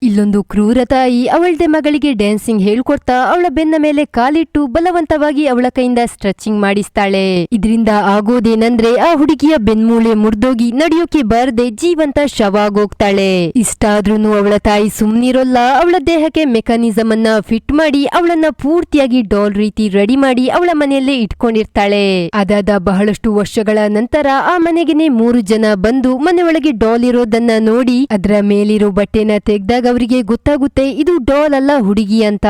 ಇಲ್ಲೊಂದು ಕ್ರೂರ ತಾಯಿ ಅವಳದೆ ಮಗಳಿಗೆ ಡ್ಯಾನ್ಸಿಂಗ್ ಹೇಳ್ಕೊಡ್ತಾ ಅವಳ ಬೆನ್ನ ಮೇಲೆ ಕಾಲಿಟ್ಟು ಬಲವಂತವಾಗಿ ಅವಳ ಕೈಯಿಂದ ಸ್ಟ್ರೆಚಿಂಗ್ ಮಾಡಿಸ್ತಾಳೆ. ಇದರಿಂದ ಆಗೋದೇನಂದ್ರೆ ಆ ಹುಡುಗಿಯ ಬೆನ್ಮೂಳೆ ಮುರಿದೋಗಿ ನಡೆಯೋಕೆ ಬಾರದೆ ಜೀವಂತ ಶವ ಆಗೋಗ್ತಾಳೆ. ಇಷ್ಟಾದ್ರೂನು ಅವಳ ತಾಯಿ ಸುಮ್ನಿರೋಲ್ಲ. ಅವಳ ದೇಹಕ್ಕೆ ಮೆಕ್ಯಾನಿಸಮ್ ಅನ್ನ ಫಿಟ್ ಮಾಡಿ ಅವಳನ್ನ ಪೂರ್ತಿಯಾಗಿ ಡಾಲ್ ರೀತಿ ರೆಡಿ ಮಾಡಿ ಅವಳ ಮನೆಯಲ್ಲೇ ಇಟ್ಕೊಂಡಿರ್ತಾಳೆ. ಅದಾದ ಬಹಳಷ್ಟು ವರ್ಷಗಳ ನಂತರ ಆ ಮನೆಗೆನೆ 3 ಜನ ಬಂದು ಮನೆ ಒಳಗೆ ಡಾಲ್ ಇರೋದನ್ನ ನೋಡಿ ಅದರ ಮೇಲಿರೋ ಬಟ್ಟೆನ ತೆಗ್ದಾಗ ಅವರಿಗೆ ಗೊತ್ತಾಗುತ್ತೆ ಇದು ಡಾಲ್ ಅಲ್ಲ ಹುಡುಗಿ ಅಂತ.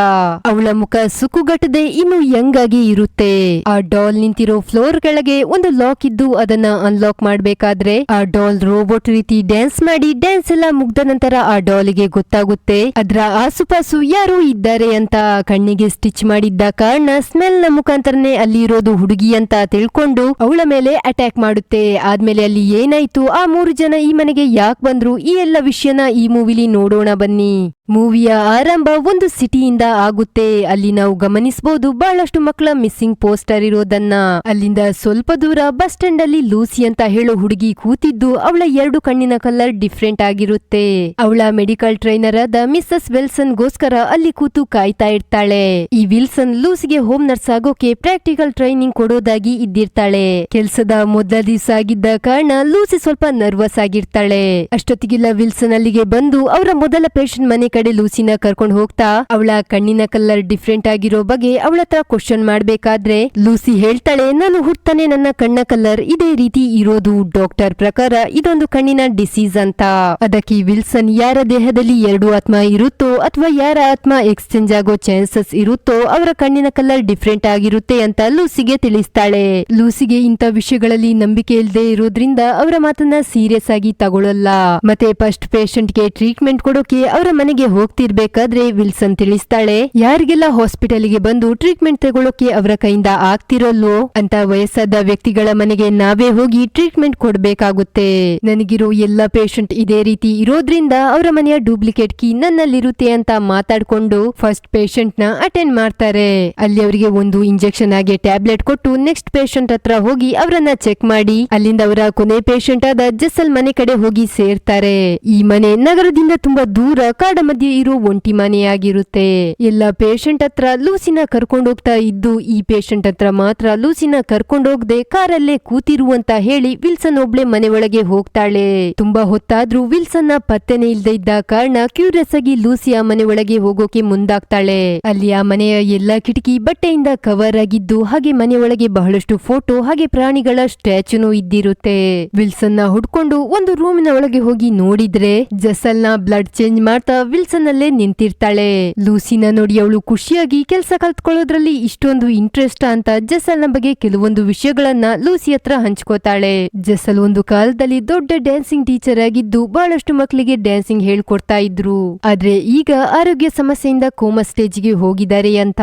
ಅವಳ ಮುಖ ಸುಕ್ಕುಗಟ್ಟದೆ ಇನ್ನು ಯಂಗ್ ಆಗಿ ಇರುತ್ತೆ. ಆ ಡಾಲ್ ನಿಂತಿರೋ ಫ್ಲೋರ್ ಕೆಳಗೆ ಒಂದು ಲಾಕ್ ಇದ್ದು ಅದನ್ನ ಅನ್ಲಾಕ್ ಮಾಡ್ಬೇಕಾದ್ರೆ ಆ ಡಾಲ್ ರೋಬೋಟ್ ರೀತಿ ಡ್ಯಾನ್ಸ್ ಮಾಡಿ ಡ್ಯಾನ್ಸ್ ಎಲ್ಲ ಮುಗ್ದ ನಂತರ ಆ ಡಾಲಿಗೆ ಗೊತ್ತಾಗುತ್ತೆ ಅದ್ರ ಆಸುಪಾಸು ಯಾರೋ ಇದ್ದಾರೆ ಅಂತ. ಕಣ್ಣಿಗೆ ಸ್ಟಿಚ್ ಮಾಡಿದ್ದ ಕಾರಣ ಸ್ಮೆಲ್ ನ ಮುಖಾಂತರನೇ ಅಲ್ಲಿ ಇರೋದು ಹುಡುಗಿ ಅಂತ ತಿಳ್ಕೊಂಡು ಅವಳ ಮೇಲೆ ಅಟ್ಯಾಕ್ ಮಾಡುತ್ತೆ. ಆದ್ಮೇಲೆ ಅಲ್ಲಿ ಏನಾಯ್ತು, ಆ 3 ಜನ ಈ ಮನೆಗೆ ಯಾಕೆ ಬಂದ್ರು, ಈ ಎಲ್ಲ ವಿಷಯನ ಈ ಮೂವಿಲಿ ನೋಡೋಣ ಬನ್ನಿ. ಮೂವಿಯ ಆರಂಭ ಒಂದು ಸಿಟಿಯಿಂದ ಆಗುತ್ತೆ. ಅಲ್ಲಿ ನಾವು ಗಮನಿಸಬಹುದು ಬಹಳಷ್ಟು ಮಕ್ಕಳ ಮಿಸ್ಸಿಂಗ್ ಪೋಸ್ಟರ್ ಇರೋದನ್ನ. ಅಲ್ಲಿಂದ ಸ್ವಲ್ಪ ದೂರ ಬಸ್ ಸ್ಟ್ಯಾಂಡ್ ಅಲ್ಲಿ ಲೂಸಿ ಅಂತ ಹೇಳೋ ಹುಡುಗಿ ಕೂತಿದ್ದು ಅವಳ 2 ಕಣ್ಣಿನ ಕಲರ್ ಡಿಫ್ರೆಂಟ್ ಆಗಿರುತ್ತೆ. ಅವಳ ಮೆಡಿಕಲ್ ಟ್ರೈನರ್ ಆದ ಮಿಸ್ಸಸ್ ವಿಲ್ಸನ್ ಗೋಸ್ಕರ ಅಲ್ಲಿ ಕೂತು ಕಾಯ್ತಾ ಇರ್ತಾಳೆ. ಈ ವಿಲ್ಸನ್ ಲೂಸಿಗೆ ಹೋಮ್ ನರ್ಸ್ ಆಗೋಕೆ ಪ್ರಾಕ್ಟಿಕಲ್ ಟ್ರೈನಿಂಗ್ ಕೊಡೋದಾಗಿ ಇದ್ದಿರ್ತಾಳೆ. ಕೆಲ್ಸದ ಮೊದಲ ದಿವಸ ಆಗಿದ್ದ ಕಾರಣ ಲೂಸಿ ಸ್ವಲ್ಪ ನರ್ವಸ್ ಆಗಿರ್ತಾಳೆ. ಅಷ್ಟೊತ್ತಿಗೆಲ್ಲ ವಿಲ್ಸನ್ ಅಲ್ಲಿಗೆ ಬಂದು ಅವರ ಮೊದಲ ಪೇಷಂಟ್ ಮನೆ ಕಡೆ ಲೂಸಿನ ಕರ್ಕೊಂಡು ಹೋಗ್ತಾ ಅವಳ ಕಣ್ಣಿನ ಕಲರ್ ಡಿಫ್ರೆಂಟ್ ಆಗಿರೋ ಬಗ್ಗೆ ಅವಳ ಹತ್ರ ಕ್ವಶನ್ ಮಾಡ್ಬೇಕಾದ್ರೆ ಲೂಸಿ ಹೇಳ್ತಾಳೆ, ನಾನು ಹುಟ್ತಾನೆ ನನ್ನ ಕಣ್ಣ ಕಲರ್ ಇದೇ ರೀತಿ ಇರೋದು. ಡಾಕ್ಟರ್ ಪ್ರಕಾರ ಇದೊಂದು ಕಣ್ಣಿನ ಡಿಸೀಸ್ ಅಂತ. ಅದಕ್ಕೆ ವಿಲ್ಸನ್ ಯಾರ ದೇಹದಲ್ಲಿ 2 ಆತ್ಮ ಇರುತ್ತೋ ಅಥವಾ ಯಾರ ಆತ್ಮ ಎಕ್ಸ್ಚೇಂಜ್ ಆಗೋ ಚಾನ್ಸಸ್ ಇರುತ್ತೋ ಅವರ ಕಣ್ಣಿನ ಕಲರ್ ಡಿಫ್ರೆಂಟ್ ಆಗಿರುತ್ತೆ ಅಂತ ಲೂಸಿಗೆ ತಿಳಿಸ್ತಾಳೆ. ಲೂಸಿಗೆ ಇಂಥ ವಿಷಯಗಳಲ್ಲಿ ನಂಬಿಕೆ ಇಲ್ಲದೆ ಇರೋದ್ರಿಂದ ಅವರ ಮಾತನ್ನ ಸೀರಿಯಸ್ ಆಗಿ ತಗೊಳ್ಳಲ್ಲ. ಮತ್ತೆ ಫಸ್ಟ್ ಪೇಷಂಟ್ ಗೆ ಟ್ರೀಟ್ಮೆಂಟ್ ಕೊಡೋಕೆ ಅವರ ಮನೆಗೆ ಹೋಗ್ತಿರ್ಬೇಕಾದ್ರೆ ವಿಲ್ಸನ್ ತಿಳಿಸ್ತಾಳೆ, ಯಾರಿಗೆಲ್ಲ ಹಾಸ್ಪಿಟಲ್ ಗೆ ಬಂದು ಟ್ರೀಟ್ಮೆಂಟ್ ತಗೊಳ್ಳೋಕೆ ಅವರ ಕೈಯಿಂದ ಆಗ್ತಿರಲ್ವೋ ಅಂತ ವಯಸ್ಸಾದ ವ್ಯಕ್ತಿಗಳ ಮನೆಗೆ ನಾವೇ ಹೋಗಿ ಟ್ರೀಟ್ಮೆಂಟ್ ಕೊಡ್ಬೇಕಾಗುತ್ತೆ. ನನಗಿರೋ ಎಲ್ಲ ಪೇಷಂಟ್ ಇದೇ ರೀತಿ ಇರೋದ್ರಿಂದ ಅವರ ಮನೆಯ ಡೂಪ್ಲಿಕೇಟ್ ಕೀ ನನ್ನಲ್ಲಿರುತ್ತೆ ಅಂತ ಮಾತಾಡ್ಕೊಂಡು ಫಸ್ಟ್ ಪೇಷಂಟ್ ನ ಅಟೆಂಡ್ ಮಾಡ್ತಾರೆ. ಅಲ್ಲಿ ಅವರಿಗೆ ಒಂದು ಇಂಜೆಕ್ಷನ್ ಆಗಿ ಟ್ಯಾಬ್ಲೆಟ್ ಕೊಟ್ಟು ನೆಕ್ಸ್ಟ್ ಪೇಷಂಟ್ ಹತ್ರ ಹೋಗಿ ಅವರನ್ನ ಚೆಕ್ ಮಾಡಿ ಅಲ್ಲಿಂದ ಅವರ ಕೊನೆ ಪೇಷಂಟ್ ಆದ ಜೆಸಲ್ ಮನೆ ಕಡೆ ಹೋಗಿ ಸೇರ್ತಾರೆ. ಈ ಮನೆ ನಗರದಿಂದ ತುಂಬಾ ದೂರ ಕಾಡ ಮಧ್ಯೆ ಇರೋ ಒಂಟಿ ಮನೆಯಾಗಿರುತ್ತೆ. ಎಲ್ಲ ಪೇಷಂಟ್ ಹತ್ರ ಲೂಸಿನ ಕರ್ಕೊಂಡೋಗ್ತಾ ಇದ್ದು ಈ ಪೇಷಂಟ್ ಹತ್ರ ಮಾತ್ರ ಲೂಸಿನ ಕರ್ಕೊಂಡೋಗದೆ ಕಾರಲ್ಲೇ ಕೂತಿರುವಂತ ಹೇಳಿ ವಿಲ್ಸನ್ ಒಬ್ಳೆ ಮನೆ ಒಳಗೆ ಹೋಗ್ತಾಳೆ. ತುಂಬಾ ಹೊತ್ತಾದ್ರೂ ವಿಲ್ಸನ್ ನ ಪತ್ತೆನೆ ಇಲ್ದೇ ಇದ್ದ ಕಾರಣ ಕ್ಯೂರಿಯಸ್ ಆಗಿ ಲೂಸಿ ಆ ಮನೆ ಒಳಗೆ ಹೋಗೋಕೆ ಮುಂದಾಗ್ತಾಳೆ. ಅಲ್ಲಿ ಆ ಮನೆಯ ಎಲ್ಲಾ ಕಿಟಕಿ ಬಟ್ಟೆಯಿಂದ ಕವರ್ ಆಗಿದ್ದು ಹಾಗೆ ಮನೆ ಒಳಗೆ ಬಹಳಷ್ಟು ಫೋಟೋ ಹಾಗೆ ಪ್ರಾಣಿಗಳ ಸ್ಟ್ಯಾಚುನು ಇದ್ದಿರುತ್ತೆ. ವಿಲ್ಸನ್ ನ ಹುಡ್ಕೊಂಡು ಒಂದು ರೂಮಿನ ಒಳಗೆ ಹೋಗಿ ನೋಡಿದ್ರೆ ಜೆಸಲ್ ನ ಬ್ಲಡ್ ಚೇಂಜ್ ಮಾಡ್ತಾ ವಿಲ್ಸನ್ ಅಲ್ಲೇ ನಿಂತಿರ್ತಾಳೆ. ಲೂಸಿನ ನೋಡಿ ಅವಳು ಖುಷಿಯಾಗಿ ಕೆಲಸ ಕಲ್ತ್ಕೊಳ್ಳೋದ್ರಲ್ಲಿ ಇಷ್ಟೊಂದು ಇಂಟ್ರೆಸ್ಟ್ ಅಂತ ಜೆಸಲ್ ನ ಬಗ್ಗೆ ಕೆಲವೊಂದು ವಿಷಯಗಳನ್ನ ಲೂಸಿ ಹತ್ರ ಹಂಚ್ಕೋತಾಳೆ. ಜೆಸಲ್ ಒಂದು ಕಾಲದಲ್ಲಿ ದೊಡ್ಡ ಡ್ಯಾನ್ಸಿಂಗ್ ಟೀಚರ್ ಆಗಿದ್ದು ಬಹಳಷ್ಟು ಮಕ್ಕಳಿಗೆ ಡ್ಯಾನ್ಸಿಂಗ್ ಹೇಳ್ಕೊಡ್ತಾ ಇದ್ರು. ಆದ್ರೆ ಈಗ ಆರೋಗ್ಯ ಸಮಸ್ಯೆಯಿಂದ ಕೋಮಾ ಸ್ಟೇಜ್ ಗೆ ಹೋಗಿದ್ದಾರೆ ಅಂತ.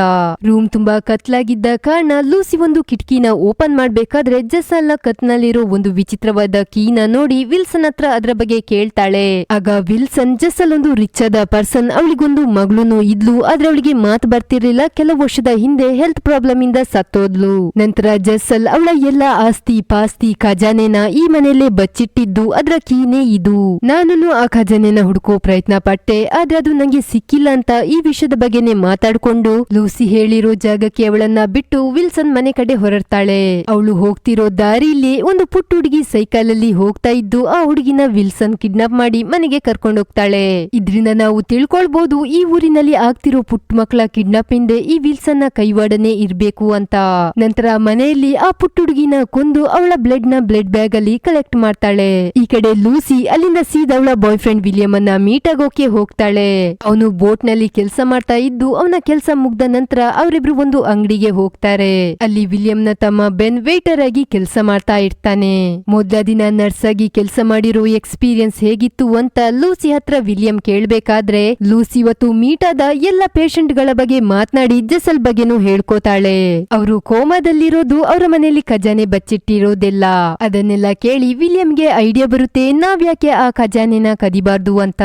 ರೂಮ್ ತುಂಬಾ ಕತ್ಲಾಗಿದ್ದ ಕಾರಣ ಲೂಸಿ ಒಂದು ಕಿಟಕಿನ ಓಪನ್ ಮಾಡ್ಬೇಕಾದ್ರೆ ಜೆಸಲ್ ನ ಕತ್ನಲ್ಲಿರೋ ಒಂದು ವಿಚಿತ್ರವಾದ ಕೀನ ನೋಡಿ ವಿಲ್ಸನ್ ಹತ್ರ ಅದರ ಬಗ್ಗೆ ಕೇಳ್ತಾಳೆ. ಆಗ ವಿಲ್ಸನ್ ಜೆಸಲ್ ಒಂದು ರಿಚ್ ಆದ ಪರ್ಸನ್, ಅವಳಿಗೊಂದು ಮಗಳೂನು ಇದ್ಲು. ಆದ್ರೆ ಅವಳಿಗೆ ಮಾತು ಬರ್ತಿರ್ಲಿಲ್ಲ. ಕೆಲವು ವರ್ಷದ ಹಿಂದೆ ಹೆಲ್ತ್ ಪ್ರಾಬ್ಲಮ್ ಇಂದ ಸತ್ತೋದ್ಲು. ನಂತರ ಜೆಸಲ್ ಅವಳ ಎಲ್ಲ ಆಸ್ತಿ ಪಾಸ್ತಿ ಖಜಾನೆನ ಈ ಮನೆಯಲ್ಲೇ ಬಚ್ಚಿಟ್ಟಿದ್ದು ಅದರ ಕೀನೇ ಇದು. ನಾನು ಆ ಖಜಾನೆನ ಹುಡುಕೋ ಪ್ರಯತ್ನ ಪಟ್ಟೆ, ಆದ್ರೆ ಅದು ನಂಗೆ ಸಿಕ್ಕಿಲ್ಲ ಅಂತ ಈ ವಿಷಯದ ಬಗ್ಗೆನೆ ಮಾತಾಡ್ಕೊಂಡು ಲೂಸಿ ಹೇಳಿರೋ ಜಾಗಕ್ಕೆ ಅವಳನ್ನ ಬಿಟ್ಟು ವಿಲ್ಸನ್ ಮನೆ ಕಡೆ ಹೊರಡ್ತಾಳೆ. ಅವಳು ಹೋಗ್ತಿರೋ ದಾರಿಯಲ್ಲಿ ಒಂದು ಪುಟ್ಟ ಹುಡುಗಿ ಸೈಕಲ್ ಅಲ್ಲಿ ಹೋಗ್ತಾ ಇದ್ದು ಆ ಹುಡುಗಿನ ವಿಲ್ಸನ್ ಕಿಡ್ನಾಪ್ ಮಾಡಿ ಮನೆಗೆ ಕರ್ಕೊಂಡೋಗ್ತಾಳೆ. ಇದ್ರಿಂದ ನಾವು ತಿಳ್ಕೊಳ್ಬಹುದು ಈ ಊರಿನಲ್ಲಿ ಆಗ್ತಿರೋ ಪುಟ್ಟ ಮಕ್ಕಳ ಕಿಡ್ನಾಪ್ ಹಿಂದೆ ಈ ವಿಲ್ಸನ್ ನ ಕೈವಾಡನೆ ಇರ್ಬೇಕು ಅಂತ. ನಂತರ ಮನೆಯಲ್ಲಿ ಆ ಪುಟ್ಟ ಹುಡುಗಿನ ಕೊಂದು ಅವಳ ಬ್ಲಡ್ ನ ಬ್ಲಡ್ ಬ್ಯಾಗ್ ಅಲ್ಲಿ ಕಲೆಕ್ಟ್ ಮಾಡ್ತಾಳೆ. ಈ ಕಡೆ ಲೂಸಿ ಅಲ್ಲಿಂದ ಸೀದಾ ಅವಳ ಬಾಯ್ ಫ್ರೆಂಡ್ ವಿಲಿಯಂ ಅನ್ನ ಮೀಟ್ ಆಗೋಕೆ ಹೋಗ್ತಾಳೆ. ಅವನು ಬೋಟ್ ನಲ್ಲಿ ಕೆಲಸ ಮಾಡ್ತಾ ಇದ್ದು ಅವನ ಕೆಲಸ ಮುಗ್ದ ನಂತರ ಅವರಿಬ್ರು ಒಂದು ಅಂಗಡಿಗೆ ಹೋಗ್ತಾರೆ. ಅಲ್ಲಿ ವಿಲಿಯಂ ನ ತಮ್ಮ ಬೆನ್ ವೇಟರ್ ಆಗಿ ಕೆಲಸ ಮಾಡ್ತಾ ಇರ್ತಾನೆ. ಮೊದಲ ದಿನ ನರ್ಸ್ ಆಗಿ ಕೆಲಸ ಮಾಡಿರೋ ಎಕ್ಸ್ಪೀರಿಯನ್ಸ್ ಹೇಗಿತ್ತು ಅಂತ ಲೂಸಿ ಹತ್ರ ವಿಲಿಯಂ ಕೇಳ್ಬೇಕಾದ್ರೆ ಲೂಸಿ ಇವತ್ತು ಮೀಟ್ ಆದ ಎಲ್ಲ ಪೇಷಂಟ್ ಗಳ ಬಗ್ಗೆ ಮಾತನಾಡಿ ಜೆಸಲ್ ಬಗ್ಗೆನೂ ಹೇಳ್ಕೋತಾಳೆ. ಅವರು ಕೋಮಾದಲ್ಲಿರೋದು ಅವರ ಮನೆಯಲ್ಲಿ ಖಜಾನೆ ಬಚ್ಚಿಟ್ಟಿರೋದೆಲ್ಲ. ಅದನ್ನೆಲ್ಲ ಕೇಳಿ ವಿಲಿಯಂಗೆ ಐಡಿಯಾ ಬರುತ್ತೆ ನಾವ್ಯಾಕೆ ಆ ಖಜಾನೆನ ಕದಿಬಾರ್ದು ಅಂತ.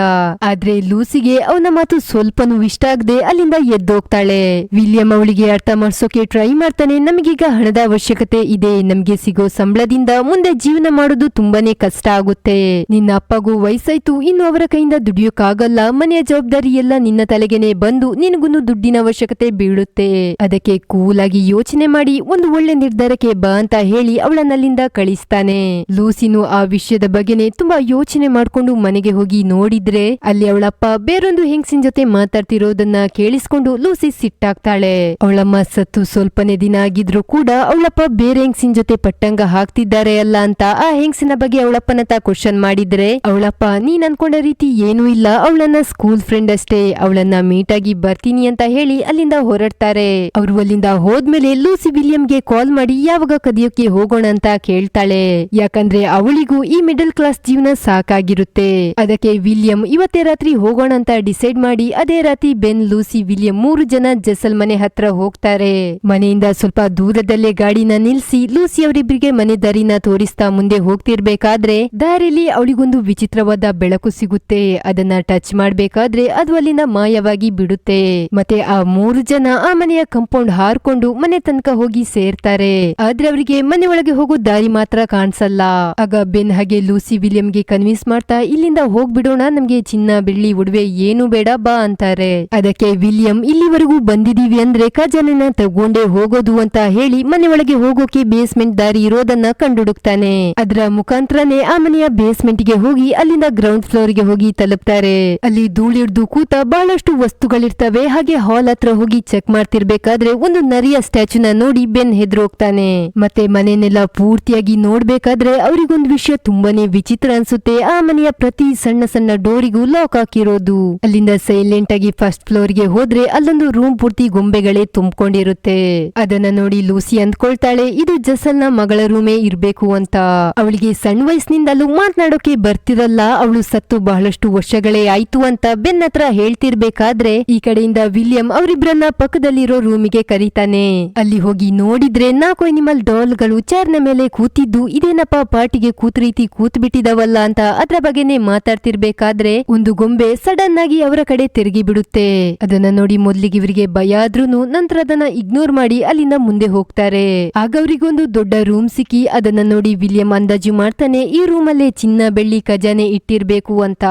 ಆದ್ರೆ ಲೂಸಿಗೆ ಅವನ ಮಾತು ಸ್ವಲ್ಪನೂ ಇಷ್ಟ ಆಗದೆ ಅಲ್ಲಿಂದ ಎದ್ದೋಗ್ತಾಳೆ. ವಿಲಿಯಂ ಅವಳಿಗೆ ಅರ್ಥ ಮಾಡ್ಸೋಕೆ ಟ್ರೈ ಮಾಡ್ತಾನೆ, ನಮಗೀಗ ಹಣದ ಅವಶ್ಯಕತೆ ಇದೆ, ನಮ್ಗೆ ಸಿಗೋ ಸಂಬಳದಿಂದ ಮುಂದೆ ಜೀವನ ಮಾಡೋದು ತುಂಬಾನೇ ಕಷ್ಟ ಆಗುತ್ತೆ. ನಿನ್ನ ಅಪ್ಪಗೂ ವಯಸ್ಸಾಯ್ತು, ಇನ್ನು ಅವರ ಕೈಯಿಂದ ದುಡಿಯೋಕ್ಕಾಗಲ್ಲ, ಮನೆ ಮನೆಯ ಜವಾಬ್ದಾರಿ ಎಲ್ಲ ನಿನ್ನ ತಲೆಗೆನೆ ಬಂದು ನಿನಗೊಂದು ದುಡ್ಡಿನ ಅವಶ್ಯಕತೆ ಬೀಳುತ್ತೆ. ಅದಕ್ಕೆ ಕೂಲ್ ಆಗಿ ಯೋಚನೆ ಮಾಡಿ ಒಂದು ಒಳ್ಳೆ ನಿರ್ಧಾರಕ್ಕೆ ಬಾ ಅಂತ ಹೇಳಿ ಅವಳನ್ನಲ್ಲಿಂದ ಕಳಿಸ್ತಾನೆ. ಲೂಸಿನು ಆ ವಿಷಯದ ಬಗ್ಗೆನೆ ತುಂಬಾ ಯೋಚನೆ ಮಾಡ್ಕೊಂಡು ಮನೆಗೆ ಹೋಗಿ ನೋಡಿದ್ರೆ ಅಲ್ಲಿ ಅವಳಪ್ಪ ಬೇರೊಂದು ಹೆಂಗಸಿನ ಜೊತೆ ಮಾತಾಡ್ತಿರೋದನ್ನ ಕೇಳಿಸ್ಕೊಂಡು ಲೂಸಿ ಸಿಟ್ಟಾಗ್ತಾಳೆ. ಅವಳಮ್ಮ ಸತ್ತು ಸ್ವಲ್ಪನೇ ದಿನ ಆಗಿದ್ರು ಕೂಡ ಅವಳಪ್ಪ ಬೇರೆ ಹೆಂಗಸಿನ ಜೊತೆ ಪಟ್ಟಂಗ ಹಾಕ್ತಿದ್ದಾರೆ ಅಲ್ಲ ಅಂತ ಆ ಹೆಂಗಸಿನ ಬಗ್ಗೆ ಅವಳಪ್ಪನತ್ತ ಕ್ವಶನ್ ಮಾಡಿದ್ರೆ ಅವಳಪ್ಪ ನೀನ್ ಅನ್ಕೊಂಡ ರೀತಿ ಏನೂ ಇಲ್ಲ, ಅವಳನ್ನ ಸ್ಕೂಲ್ ಫ್ರೆಂಡ್ ಅಷ್ಟೇ, ಅವಳನ್ನ ಮೀಟ್ ಆಗಿ ಬರ್ತೀನಿ ಅಂತ ಹೇಳಿ ಅಲ್ಲಿಂದ ಹೊರಡ್ತಾರೆ. ಅವರು ಅಲ್ಲಿಂದ ಹೋದ್ಮೇಲೆ ಲೂಸಿ ವಿಲಿಯಂಗೆ ಕಾಲ್ ಮಾಡಿ ಯಾವಾಗ ಕದಿಯೋಕೆ ಹೋಗೋಣ ಅಂತ ಕೇಳ್ತಾಳೆ. ಯಾಕಂದ್ರೆ ಅವಳಿಗೂ ಈ ಮಿಡಲ್ ಕ್ಲಾಸ್ ಜೀವನ ಸಾಕಾಗಿರುತ್ತೆ. ಅದಕ್ಕೆ ವಿಲಿಯಂ ಇವತ್ತೇ ರಾತ್ರಿ ಹೋಗೋಣ ಅಂತ ಡಿಸೈಡ್ ಮಾಡಿ ಅದೇ ರಾತ್ರಿ ಬೆನ್, ಲೂಸಿ, ವಿಲಿಯಂ 3 ಜನ ಜೆಸಲ್ ಮನೆ ಹತ್ರ ಹೋಗ್ತಾರೆ. ಮನೆಯಿಂದ ಸ್ವಲ್ಪ ದೂರದಲ್ಲೇ ಗಾಡಿನ ನಿಲ್ಸಿ ಲೂಸಿ ಅವರಿಬ್ಬರಿಗೆ ಮನೆ ದಾರಿನ ತೋರಿಸ್ತಾ ಮುಂದೆ ಹೋಗ್ತಿರ್ಬೇಕಾದ್ರೆ ದಾರಿಲಿ ಅವಳಿಗೊಂದು ವಿಚಿತ್ರವಾದ ಬೆಳಕು ಸಿಗುತ್ತೆ. ಅದನ್ನ ಟಚ್ ಮಾಡ್ಬೇಕಾದ್ರೆ ಅದು ಅಲ್ಲಿಂದ ಮಾಯವಾಗಿ ಬಿಡುತ್ತೆ. ಮತ್ತೆ ಆ 3 ಜನ ಆ ಮನೆಯ ಕಂಪೌಂಡ್ ಹಾರ್ಕೊಂಡು ಮನೆ ತನಕ ಹೋಗಿ ಸೇರ್ತಾರೆ. ಆದ್ರೆ ಅವರಿಗೆ ಮನೆ ಒಳಗೆ ಹೋಗೋ ದಾರಿ ಮಾತ್ರ ಕಾಣಿಸಲ್ಲ. ಆಗ ಬೆನ್ ಹಾಗೆ ಲೂಸಿ ವಿಲಿಯಂಗೆ ಕನ್ವಿನ್ಸ್ ಮಾಡ್ತಾ ಇಲ್ಲಿಂದ ಹೋಗ್ಬಿಡೋಣ, ನಮ್ಗೆ ಚಿನ್ನ ಬೆಳ್ಳಿ ಉಡುವೆ ಏನು ಬೇಡ ಬಾ ಅಂತಾರೆ. ಅದಕ್ಕೆ ವಿಲಿಯಂ ಇಲ್ಲಿವರೆಗೂ ಬಂದಿದೀವಿ ಅಂದ್ರೆ ಖಜಾನೆನ ತಗೊಂಡೇ ಹೋಗೋದು ಅಂತ ಹೇಳಿ ಮನೆ ಒಳಗೆ ಹೋಗೋಕೆ ಬೇಸ್ಮೆಂಟ್ ದಾರಿ ಇರೋದನ್ನ ಕಂಡುಹುಡುಕ್ತಾನೆ. ಅದರ ಮುಖಾಂತರನೇ ಆ ಮನೆಯ ಬೇಸ್ಮೆಂಟ್ ಗೆ ಹೋಗಿ ಅಲ್ಲಿಂದ ಗ್ರೌಂಡ್ ಫ್ಲೋರ್ ಗೆ ಹೋಗಿ ತಲುಪ್ತಾರೆ. ಅಲ್ಲಿ ಧೂಳಿಡ್ದು ಕೂತ ಬಹಳಷ್ಟು ವಸ್ತುಗಳಿರ್ತವೆ. ಹಾಗೆ ಹಾಲ್ ಹತ್ರ ಹೋಗಿ ಚೆಕ್ ಮಾಡ್ತಿರ್ಬೇಕಾದ್ರೆ ಒಂದು ನರಿಯ ಸ್ಟ್ಯಾಚುನ ನೋಡಿ ಬೆನ್ ಹೆದ್ರೋಗ್ತಾನೆ. ಮತ್ತೆ ಮನೆನೆಲ್ಲ ಪೂರ್ತಿಯಾಗಿ ನೋಡ್ಬೇಕಾದ್ರೆ ಅವರಿಗೊಂದು ವಿಷಯ ತುಂಬಾನೇ ವಿಚಿತ್ರ ಅನ್ಸುತ್ತೆ. ಆ ಮನೆಯ ಪ್ರತಿ ಸಣ್ಣ ಸಣ್ಣ ಡೋರಿಗೂ ಲಾಕ್ ಹಾಕಿರೋದು. ಅಲ್ಲಿಂದ ಸೈಲೆಂಟ್ ಆಗಿ ಫಸ್ಟ್ ಫ್ಲೋರ್ ಗೆ ಹೋದ್ರೆ ಅಲ್ಲೊಂದು ರೂಮ್ ಪೂರ್ತಿ ಗೊಂಬೆಗಳೇ ತುಂಬಿಕೊಂಡಿರುತ್ತೆ. ಅದನ್ನ ನೋಡಿ ಲೂಸಿ ಅಂದ್ಕೊಳ್ತಾಳೆ ಇದು ಜೆಸಲ್ನ ಮಗಳ ರೂಮೇ ಇರ್ಬೇಕು ಅಂತ. ಅವಳಿಗೆ ಸಣ್ಣ ವಯಸ್ಸಿನಿಂದಲೂ ಮಾತನಾಡೋಕೆ ಬರ್ತಿರಲ್ಲ, ಅವಳು ಸತ್ತು ಬಹಳಷ್ಟು ವರ್ಷಗಳೇ ಆಯ್ತು ಅಂತ ಬೆನ್ ಹತ್ರ ಹೇಳ್ತಿರ್ಬೇಕಾದ್ರೆ ಈ ಕಡೆಯಿಂದ ವಿಲಿಯಂ ಅವರಿಬ್ರನ್ನ ಪಕ್ಕದಲ್ಲಿರೋ ರೂಮಿಗೆ ಕರೀತಾನೆ. ಅಲ್ಲಿ ಹೋಗಿ ನೋಡಿದ್ರೆ 4 ಅನಿಮಲ್ ಡಾಲ್ಗಳು ಚೇರ್ನ ಮೇಲೆ ಕೂತಿದ್ದು ಇದೇನಪ್ಪ ಪಾರ್ಟಿಗೆ ಕೂತ್ ರೀತಿ ಕೂತ್ ಬಿಟ್ಟಿದವಲ್ಲ ಅಂತ ಅದ್ರ ಬಗ್ಗೆನೆ ಮಾತಾಡ್ತಿರ್ಬೇಕಾದ್ರೆ ಒಂದು ಗೊಂಬೆ ಸಡನ್ ಆಗಿ ಅವರ ಕಡೆ ತಿರುಗಿ ಬಿಡುತ್ತೆ. ಅದನ್ನ ನೋಡಿ ಮೊದ್ಲಿಗೆ ಇವರಿಗೆ ಭಯ ಆದ್ರೂನು ನಂತರ ಅದನ್ನ ಇಗ್ನೋರ್ ಮಾಡಿ ಅಲ್ಲಿಂದ ಮುಂದೆ ಹೋಗ್ತಾರೆ. ಆಗ ಅವರಿಗೊಂದು ದೊಡ್ಡ ರೂಮ್ ಸಿಕ್ಕಿ ಅದನ್ನ ನೋಡಿ ವಿಲಿಯಂ ಅಂದಾಜು ಮಾಡ್ತಾನೆ ಈ ರೂಮ್ ಅಲ್ಲೇ ಚಿನ್ನ ಬೆಳ್ಳಿ ಖಜಾನೆ ಇಟ್ಟಿರ್ಬೇಕು ಅಂತ.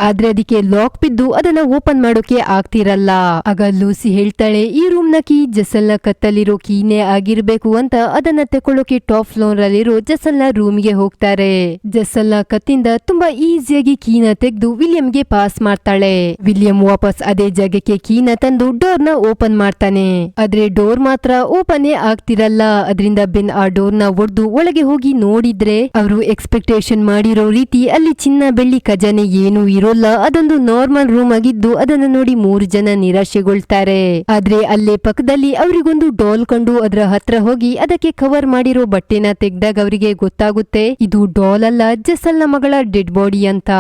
ಆದ್ರೆ ಅದಕ್ಕೆ ಲಾಕ್ ಬಿದ್ದು ಅದನ್ನ ಓಪನ್ ಮಾಡೋಕೆ ಆಗ್ತಿರಲ್ಲ. ಆಗ ಲೂಸಿ ಹೇಳ್ತಾಳೆ ಈ ರೂಮ್ ನ ಕೀ ಜೆಸಲ್ನ ಕತ್ತಲ್ಲಿರೋ ಕೀನೇ ಆಗಿರ್ಬೇಕು ಅಂತ. ಅದನ್ನ ತಕೊಳ್ಳೋಕೆ ಟಾಪ್ ಫ್ಲೋರ್ ಅಲ್ಲಿರೋ ಜೆಸಲ್ನ ರೂಮ್ಗೆ ಹೋಗ್ತಾರೆ. ಜೆಸಲ್ನ ಕತ್ತಿಂದ ತುಂಬಾ ಈಸಿಯಾಗಿ ಕೀನ ತೆಗೆದು ವಿಲಿಯಂಗೆ ಪಾಸ್ ಮಾಡ್ತಾಳೆ. ವಿಲಿಯಂ ವಾಪಸ್ ಅದೇ ಜಾಗಕ್ಕೆ ಕೀನ ತಂದು ಡೋರ್ ನ ಓಪನ್ ಮಾಡ್ತಾನೆ. ಆದ್ರೆ ಡೋರ್ ಮಾತ್ರ ಓಪನ್ ಆಗ್ತಿರಲ್ಲ. ಅದರಿಂದ ಬೆನ್ ಆ ಡೋರ್ ನ ಒಡೆದು ಒಳಗೆ ಹೋಗಿ ನೋಡಿದ್ರೆ ಅವರು ಎಕ್ಸ್ಪೆಕ್ಟೇಷನ್ ಮಾಡಿರೋ ರೀತಿ ಅಲ್ಲಿ ಚಿನ್ನ ಬೆಳ್ಳಿ ಖಜಾನೆ ಏನು ಇರೋಲ್ಲ. ಅದೊಂದು ನಾರ್ಮಲ್ ರೂಮ್ ಆಗಿದ್ದು ಅದನ್ನ ನೋಡಿ 3 ಜನ ನಿರಾಶೆಗೊಳ್ತಾರೆ. ಆದ್ರೆ ಅಲ್ಲೇ ಪಕ್ಕದಲ್ಲಿ ಅವರಿಗೊಂದು ಡಾಲ್ ಕಂಡು ಅದರ ಹತ್ರ ಹೋಗಿ ಅದಕ್ಕೆ ಕವರ್ ಮಾಡಿರೋ ಬಟ್ಟೆನ ತೆಗ್ದಾಗ ಅವರಿಗೆ ಗೊತ್ತಾಗುತ್ತೆ ಇದು ಡಾಲ್ ಅಲ್ಲ, ಜೆಸಲ್ನ ಮಗಳ ಡೆಡ್ ಬಾಡಿ ಅಂತ.